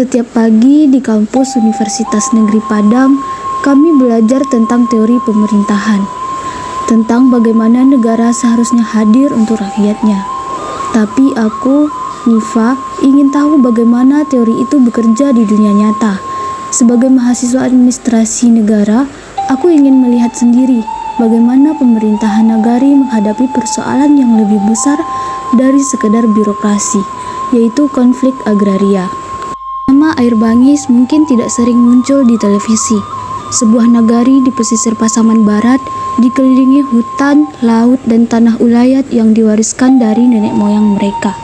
Setiap pagi di kampus Universitas Negeri Padang, kami belajar tentang teori pemerintahan, tentang bagaimana negara seharusnya hadir untuk rakyatnya. Tapi aku, Nifa, ingin tahu bagaimana teori itu bekerja di dunia nyata. Sebagai mahasiswa administrasi negara, aku ingin melihat sendiri bagaimana pemerintahan nagari menghadapi persoalan yang lebih besar dari sekedar birokrasi, yaitu konflik agraria. Nama Air Bangis mungkin tidak sering muncul di televisi. Sebuah nagari di pesisir Pasaman Barat dikelilingi hutan, laut, dan tanah ulayat yang diwariskan dari nenek moyang mereka.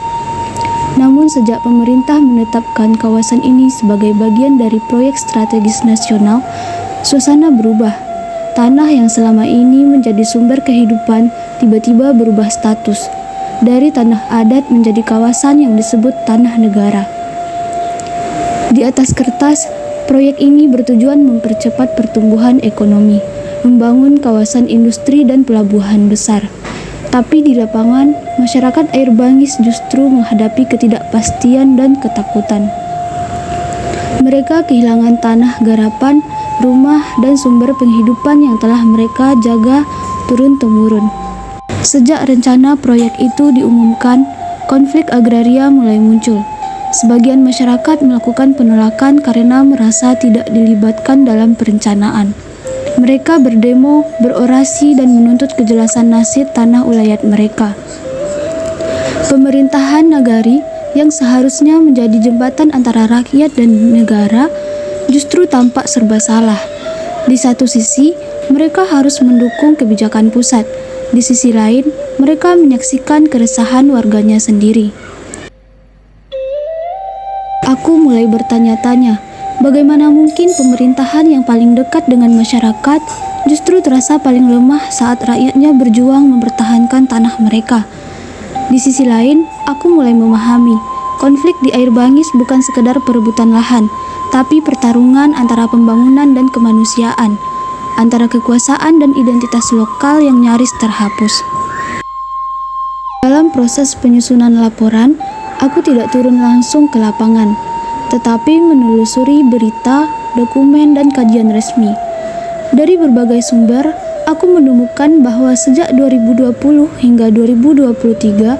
Namun sejak pemerintah menetapkan kawasan ini sebagai bagian dari proyek strategis nasional, suasana berubah. Tanah yang selama ini menjadi sumber kehidupan tiba-tiba berubah status. Dari tanah adat menjadi kawasan yang disebut tanah negara. Di atas kertas, proyek ini bertujuan mempercepat pertumbuhan ekonomi, membangun kawasan industri dan pelabuhan besar. Tapi di lapangan, masyarakat Air Bangis justru menghadapi ketidakpastian dan ketakutan. Mereka kehilangan tanah garapan, rumah, dan sumber penghidupan yang telah mereka jaga turun-temurun. Sejak rencana proyek itu diumumkan, konflik agraria mulai muncul. Sebagian masyarakat melakukan penolakan karena merasa tidak dilibatkan dalam perencanaan. Mereka berdemo, berorasi, dan menuntut kejelasan nasib tanah ulayat mereka. Pemerintahan nagari yang seharusnya menjadi jembatan antara rakyat dan negara justru tampak serba salah. Di satu sisi, mereka harus mendukung kebijakan pusat. Di sisi lain, mereka menyaksikan keresahan warganya sendiri. Aku mulai bertanya-tanya, bagaimana mungkin pemerintahan yang paling dekat dengan masyarakat justru terasa paling lemah saat rakyatnya berjuang mempertahankan tanah mereka. Di sisi lain, aku mulai memahami, konflik di Air Bangis bukan sekedar perebutan lahan, tapi pertarungan antara pembangunan dan kemanusiaan, antara kekuasaan dan identitas lokal yang nyaris terhapus. Dalam proses penyusunan laporan, aku tidak turun langsung ke lapangan, tetapi menelusuri berita, dokumen, dan kajian resmi. Dari berbagai sumber, aku menemukan bahwa sejak 2020 hingga 2023,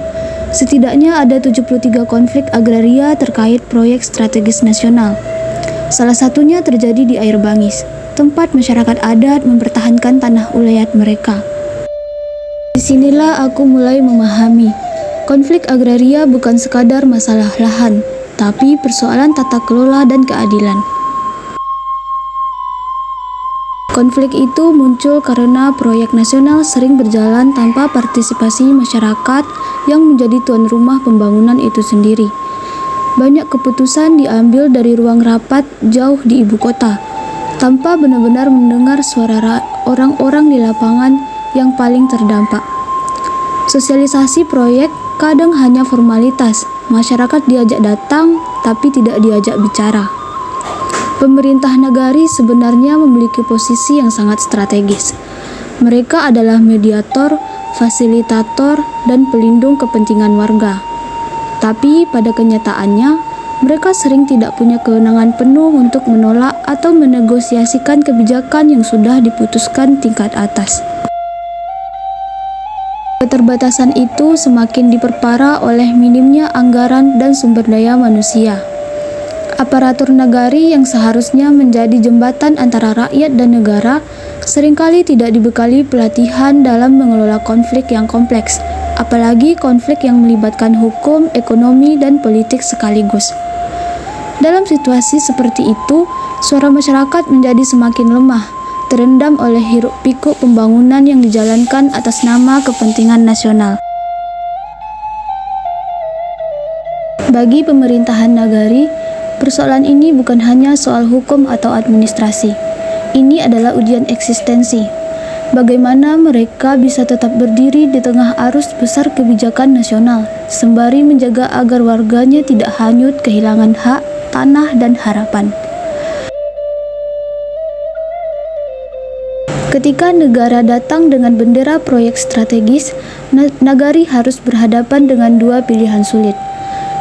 setidaknya ada 73 konflik agraria terkait proyek strategis nasional. Salah satunya terjadi di Air Bangis, tempat masyarakat adat mempertahankan tanah ulayat mereka. Disinilah aku mulai memahami, konflik agraria bukan sekadar masalah lahan, tapi persoalan tata kelola dan keadilan. Konflik itu muncul karena proyek nasional sering berjalan tanpa partisipasi masyarakat yang menjadi tuan rumah pembangunan itu sendiri. Banyak keputusan diambil dari ruang rapat jauh di ibu kota, tanpa benar-benar mendengar suara orang-orang di lapangan yang paling terdampak. Sosialisasi proyek kadang hanya formalitas, masyarakat diajak datang tapi tidak diajak bicara. Pemerintah nagari sebenarnya memiliki posisi yang sangat strategis. Mereka adalah mediator, fasilitator, dan pelindung kepentingan warga. Tapi pada kenyataannya, mereka sering tidak punya kewenangan penuh untuk menolak atau menegosiasikan kebijakan yang sudah diputuskan tingkat atas. Keterbatasan itu semakin diperparah oleh minimnya anggaran dan sumber daya manusia. Aparatur nagari yang seharusnya menjadi jembatan antara rakyat dan negara seringkali tidak dibekali pelatihan dalam mengelola konflik yang kompleks, apalagi konflik yang melibatkan hukum, ekonomi, dan politik sekaligus. Dalam situasi seperti itu, suara masyarakat menjadi semakin lemah, terendam oleh hiruk-pikuk pembangunan yang dijalankan atas nama kepentingan nasional. Bagi pemerintahan nagari, persoalan ini bukan hanya soal hukum atau administrasi. Ini adalah ujian eksistensi. Bagaimana mereka bisa tetap berdiri di tengah arus besar kebijakan nasional, sembari menjaga agar warganya tidak hanyut kehilangan hak, tanah, dan harapan. Ketika negara datang dengan bendera proyek strategis, nagari harus berhadapan dengan dua pilihan sulit: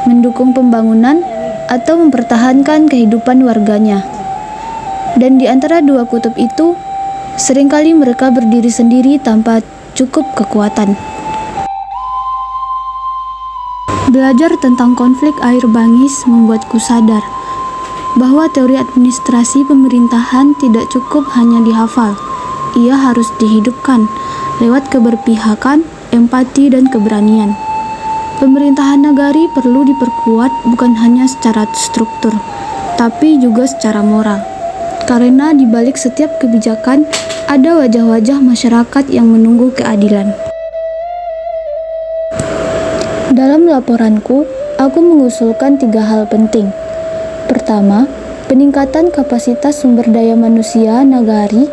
mendukung pembangunan atau mempertahankan kehidupan warganya. Dan di antara dua kutub itu, seringkali mereka berdiri sendiri tanpa cukup kekuatan. Belajar tentang konflik air bangis membuatku sadar bahwa teori administrasi pemerintahan tidak cukup hanya dihafal. Ia harus dihidupkan lewat keberpihakan, empati, dan keberanian. Pemerintahan nagari perlu diperkuat bukan hanya secara struktur, tapi juga secara moral. Karena di balik setiap kebijakan ada wajah-wajah masyarakat yang menunggu keadilan. Dalam laporanku, aku mengusulkan 3 hal penting. Pertama, peningkatan kapasitas sumber daya manusia nagari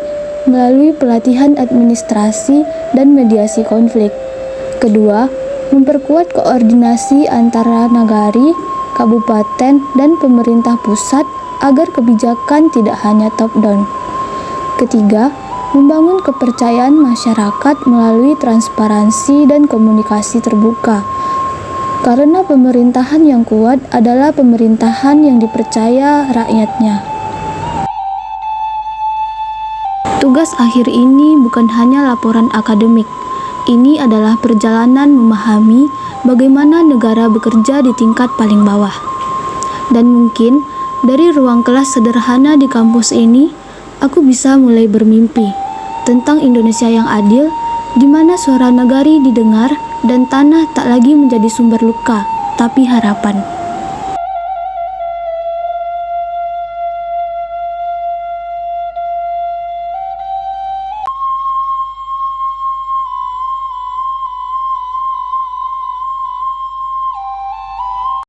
melalui pelatihan administrasi dan mediasi konflik. Kedua, memperkuat koordinasi antara nagari, kabupaten, dan pemerintah pusat agar kebijakan tidak hanya top-down. Ketiga, membangun kepercayaan masyarakat melalui transparansi dan komunikasi terbuka. Karena pemerintahan yang kuat adalah pemerintahan yang dipercaya rakyatnya. Tugas akhir ini bukan hanya laporan akademik. Ini adalah perjalanan memahami bagaimana negara bekerja di tingkat paling bawah. Dan mungkin dari ruang kelas sederhana di kampus ini, aku bisa mulai bermimpi tentang Indonesia yang adil, di mana suara nagari didengar dan tanah tak lagi menjadi sumber luka, tapi harapan.